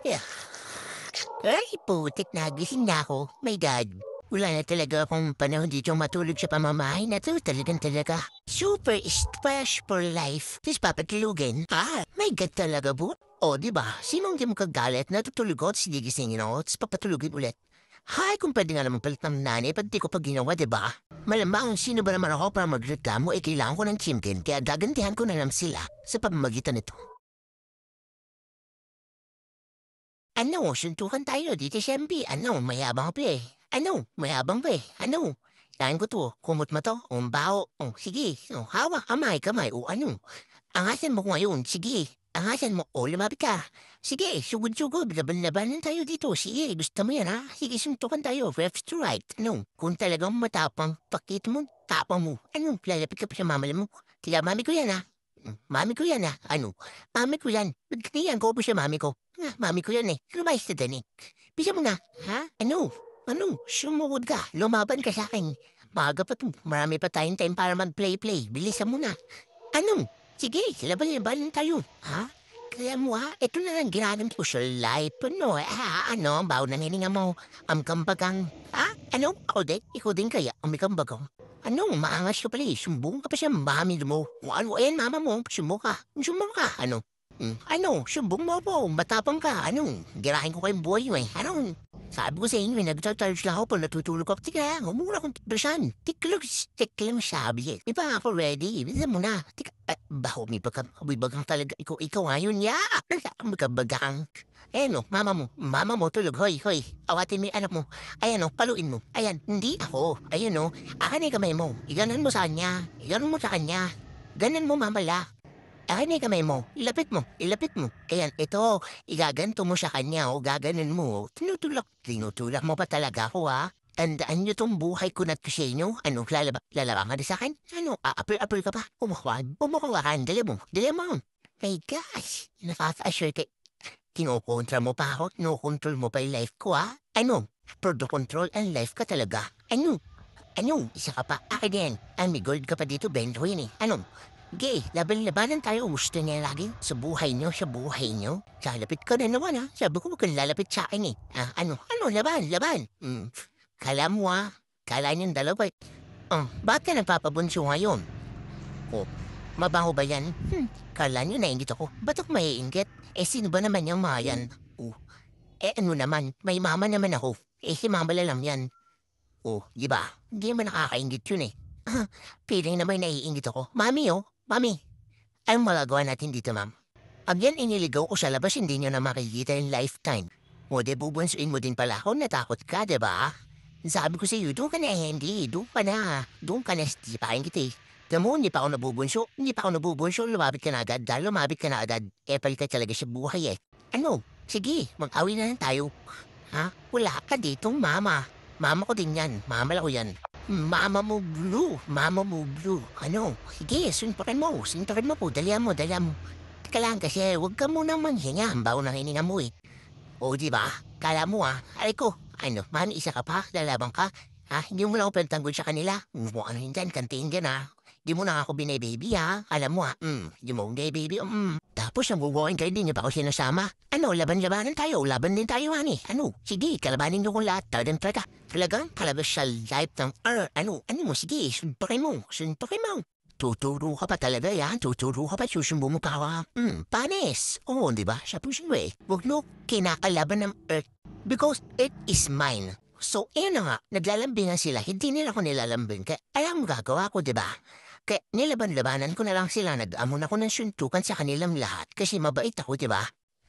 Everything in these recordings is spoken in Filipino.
Yeah. Ay, putik na, gising na ako. My God. Wala na talaga akong panahon dito matulog sa pamamahay na to. Talagang talaga. Super splash for life. Tapos papatulugin. My God talaga po. O, di ba? Sinong di mo kagalit na tutulog ko at sinigisingin ako tapos papatulugin ulit? Hay, kung pwede nga naman palit ng nanay, pati ko pa ginawa, di ba? Malamang sino ba naman ako para magreklamo, kailangan ko ng chimkin, kaya gagantihan ko na lang sila sa pamamagitan nito. Ano, suntukan tayo dito sa MB. Ano, mayabang pa eh. Ano, mayabang pa eh. Ano, kain ko to. Kumot mo to. Baho. Sige. Hawak, kamay. Ano. Angasan mo ko ngayon. Sige. Angasan mo. Lumapit ka. Sige, sugod-sugod. Laban-labanan tayo dito. Sige, gusto mo yan ha? Sige, suntukan tayo. Left to right. Ano, kung talagang matapang, pakita mo, tapang mo. Ano, lalapit ka pa sa mamala mo. Kaya mami ko yan ha. Mami ko yan ha. Ano, mami ko yan. Nagkatiyan ko pa siya mami ko. Mami ko yan eh. Lumayas na danig. Bisa mo na. Ha? Ano? Ano? Sumugod ka. Lumaban ka sa akin. Maaga pa to. Marami pa tayong time para mag-play-play. Bilisan mo na. Ano? Sige, laban-laban tayo. Ha? Kaya mo ha? Ito na lang ginagam ko sa life. Ano? Ano? Baw na nilinga mo. Kambagang. Ha? Ano? Ikaw din kaya. Kambagang. Ano? Maangas ka pala eh. Sumbong ka pa siya. Mami mo. Ano? Ayan, mama mo. Sumbong ka. Sumbong ka. Ano? Ano, sumbong mo po, matapang ka, ano, girahin ko kayong buhay mo eh, ano, sabi ko sa inyo, nag-charge lang ako pag natutulog ako, tika, humura akong depresyon, tiklang sabi eh, di ba ako ready, bisa mo na, tika, baho, may bagang talaga, ikaw ngayon, may kabagang, ayan o, mama mo tulog, hoy, awatin mo yung anak mo, ayan o, paluin mo, ayan, hindi ako, ayan o, akin ay kamay mo, iganon mo sa kanya, ganon mo mamala, akin ay kamay mo, ilapit mo. Kaya ito, igaganto mo sa kanya o gaganon mo. Tinutulak mo pa talaga ako ha. Tandaan niyo tong buhay ko na to sa inyo. Ano, lalabangan din sa akin? Ano, apir ka pa? Pumukawan, dali mo. My gosh, nakaka-assure kay, kinokontra mo pa ako, kinokontrol mo pa yung life ko ha. Ano, product control ang life ka talaga. Ano, isa ka pa, akin din. May gold ka pa dito, bento yun eh. Ano, gay, laban-labanan tayo. Gusto niya lagi sa buhay niyo, sa buhay niyo. Lalapit ka na naman ha. Sabi ko, huwag kang lalapit sa akin eh. Ano, laban. Kala mo ha. Kala niyong dalawa eh. Bakit ka nagpapabunso ngayon? Oh, mabaho ba yan? Kala niyo nainggit ako. Ba't ako maiinggit? Sino ba naman yung mga yan? Ano naman, may mama naman ako. Si mama lang yan. Di ba? Hindi naman nakakaingit yun eh. Feeling naman naiingit ako. Mami, anong magagawa natin dito, ma'am? Pag yan iniligaw ko sa labas, hindi nyo na makikita yung lifetime. De bubunsuin mo din pala ako, natakot ka, diba? Sabi ko sa iyo, doon ka na, hindi. Doon ka na, stipahin kita eh. Tamo, hindi pa ako nabubunso, lumapit ka na agad, dahil lumapit ka na agad, epal ka talaga sa buhay eh. Ano? Sige, mag-awin na lang tayo. Ha? Wala ka ditong mama. Mama ko din yan, mama ko yan. Mama mo blue. Ano? Sige, suntukin mo po. Dalihan mo. Teka lang kasi, huwag ka munang manghinga. Ang bago ng hininga mo eh. Di ba? Kala mo aray ko. Ano, mami, isa ka pa? Lalabang ka? Hindi mo lang ako pentanggol sa kanila. Ano yun dyan, kantiin ka na. Hindi mo na ako binababy Alam mo hindi mo baby. Tapos nabubukin kayo din niyo pa ako sinasama. Ano, laban-labanan tayo. Laban din tayo, ani. Ano, sige, kalabanin niyo kung lahat. Talagang kalabas sa life ng ano mo, sige, suntukin mo. Tuturo ka pa talaga yan. Tuturo ka pa, susumbo mo pa ako. Panis. Di ba? Sa puso mo eh. Huwag mo kinakalaban ng earth because it is mine. So, na nga, naglalambingan sila. Hindi nila ako nilalambing. Kaya alam mo gagawa ko, di ba? Kaya nilaban-labanan ko na lang sila. Nag-amon ako ng suntukan sa kanilang lahat. Kasi mabait ako, di ba?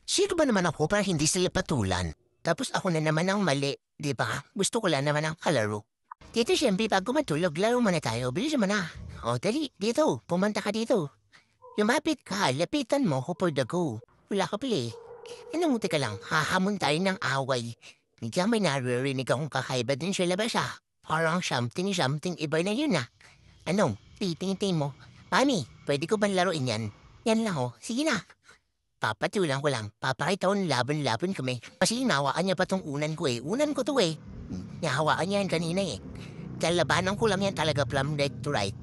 Sino ba naman ako para hindi sila patulan? Tapos ako na naman ang mali, di ba? Gusto ko lang naman ang kalaro. Dito siyempre, bago matulog, laro muna tayo. Bilis mo na. Dali, dito. Pumunta ka dito. Lumapit ka, lapitan mo ko for the go. Wala ka pala eh. Anong ka lang, hahamon tayo ng away. Hindi may naririnig akong kakaiba din sa labas Parang something iba na yun Ano, titingin mo. Mami, pwede ko bang laruin yan? Yan lang sige na. Papatulang ko lang, papakita ko laban-laban kami. Kasi nawaan niya pa tong unan ko eh. Unan ko to eh. Nahawaan niya yan kanina eh. Dahil labanan ko lang yan talaga from left to right.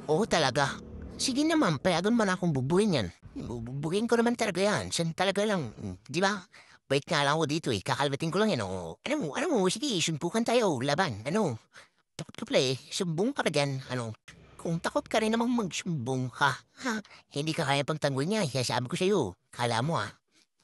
Talaga. Sige naman, payagan mo na akong bubuhin yan. Bubuhin ko naman talaga yan. San talaga lang, di ba? Wait nga lang ako dito eh, kakalmatin ko lang yan oh. Ano mo, sige, suntukan tayo, laban, ano. Takot ka pala eh, sumbong ka dyan, ano. Kung takot ka rin namang magsumbong ka, ha, hindi ka kaya pagtanggol niya, sabi ko sa'yo, kala mo ah.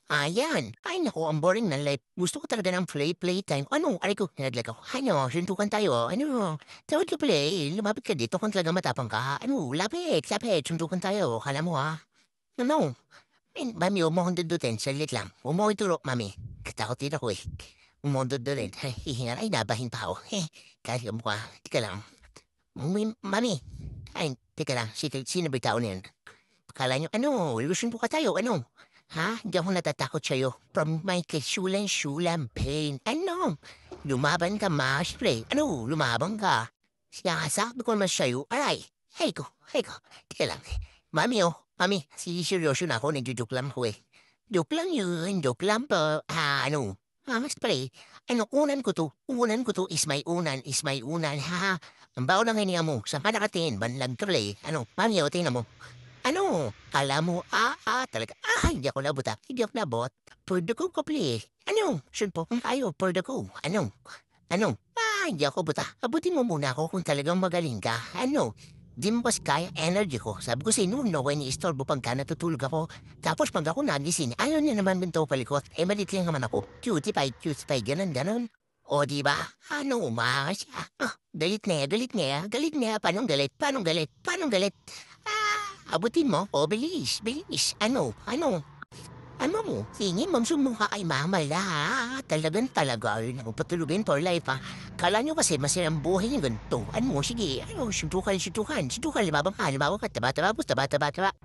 Ayan, ay naku, ang boring ng life. Gusto ko talaga ng playtime. Ano, aray ko, nalaglag ako. Ano, suntukan tayo, ano. Tawad ka pala eh, lumapit ka dito kung talaga matapang ka. Ano, lapit, suntukan tayo, kala mo ha. Ano, mami, huwag mo akong dudutin, salit lang. Huwag mo akong ituro, mami. Katakot din ako eh. Huwag mo akong dudutin. Hihinga, ay, nabahin pa ako. Kasi mo ka, tika lang. Mami, ay, tika lang, sino ba yung tao na yan? Akala nyo, ano, lusunto ka tayo, ano? Ha? Hindi ako natatakot sa'yo. From my kasulan-sulan pain. Ano? Lumaban ka, maspre. Ano? Lumaban ka. Sinasabi ko naman sa'yo, aray. Hey ko. Tika lang. Mami oh, mami, seryoso na ako, nagjo-joke lang ako eh. Joke lang yun, joke lang po. Ano? Mas pare, ano, unan ko to is my unan, ha? Ang baon ng hininga mo, sa panakatin, banlag tuloy. Ano, mami oh, tingnan mo. Ano? Kala mo, talaga. Hindi ako labot. Hindi ako labot. Pwede ko kopli. Ano? Sunpo kung tayo, pwede ko. Ano? Hindi ako buta. Abutin mo muna ako kung talagang magaling ka. Ano? Di mo kasi kaya energy ko. Sabi ko sa inyo, no, when i-istorbo pagka natutulog ako. Tapos pag ako nagising, ayaw niya naman binto palikot. Malit lang naman ako. Cutie pie, ganon. O, di ba? Ano, umakas siya. Galit nga. Paanong galit? Abutin mo? O, bilis. Ano mo? Sige, magsumbong ka kay mama la, ha? Talaga. Ano, patulugin for life, ha? Kala nyo kasi masayang buhay yung ganito. Ano mo? Sige, ano, suntukan. Libabang ka, taba.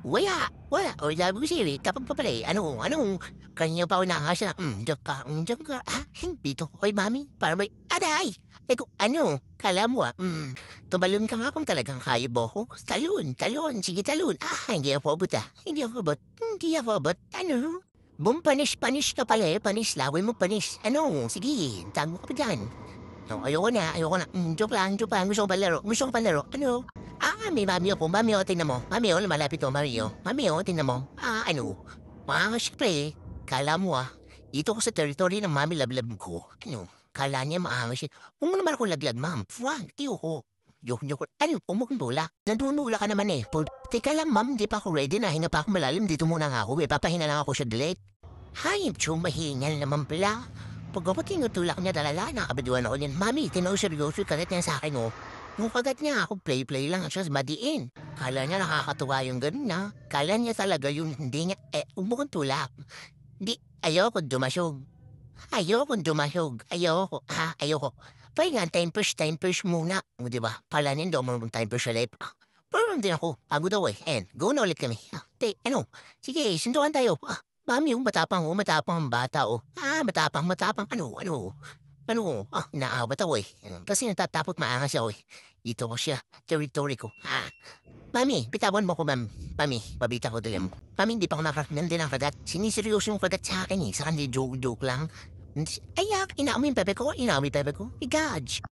Wala. O, sabi ko siya, tapag pa pala eh. Kanya pa ako nakakasya na, diyan ka, ha? Hindi to, oy, mami, para may, aday! Eko, ano, kala mo tumalon ka nga kung talagang kaya mo ko. Talon, sige talon. Hindi ako abot. Ano? Panis ka pala eh, laway mo panis. Ano, sige, tago ka pa dyan. No, ayoko na. Joke lang, gusto ko palaro. Ano? May mami ako, tingnan mo. Mami lumalapit to, mami tingnan mo. Ano? Siyempre, kala mo dito ko sa territory ng mami lablab ko. Ano? Kala niya maangas siya. Huwag mo naman ako laglag, ma'am. Fuck, tiyo ko. Joke. Ano, umuknula? Nandunula ka naman eh. Teka lang, ma'am, di pa ako ready na. Hinga pa ako malalim. Dito muna nga ako eh. Papahinga lang ako sa delete. Hayop, mahingal naman pala. Pag ako tinutulak niya dalala, nakabiduan ako niyan. Mami, seryoso kagat niya sa akin oh. Yung kagat niya ako, play lang siya badiin. Kala niya nakakatuwa yung ganun na. Kala niya talaga yung hindi niya, umukntulak. Di, ayoko dumasyog. Ayoko. Pahinga, time push muna. O, diba? Pala niyan daw marunong time push sa life. Pero din ako, pagod ako eh. Go na ulit kami. Sige, sundukan tayo. Mami, matapang ang bata matapang. Inaawat ako eh. Kasi natatapot maangas ako eh. Dito ko siya, territory ko. Mami, bitawan mo ko, ma'am. Mami, pabita ko din. Mami, hindi pa ako nakaknan din ang kagat. Siniseryoso yung kagat sa akin eh. Sa kanila joke lang. Inaamoy yung pepe ko. Igaj.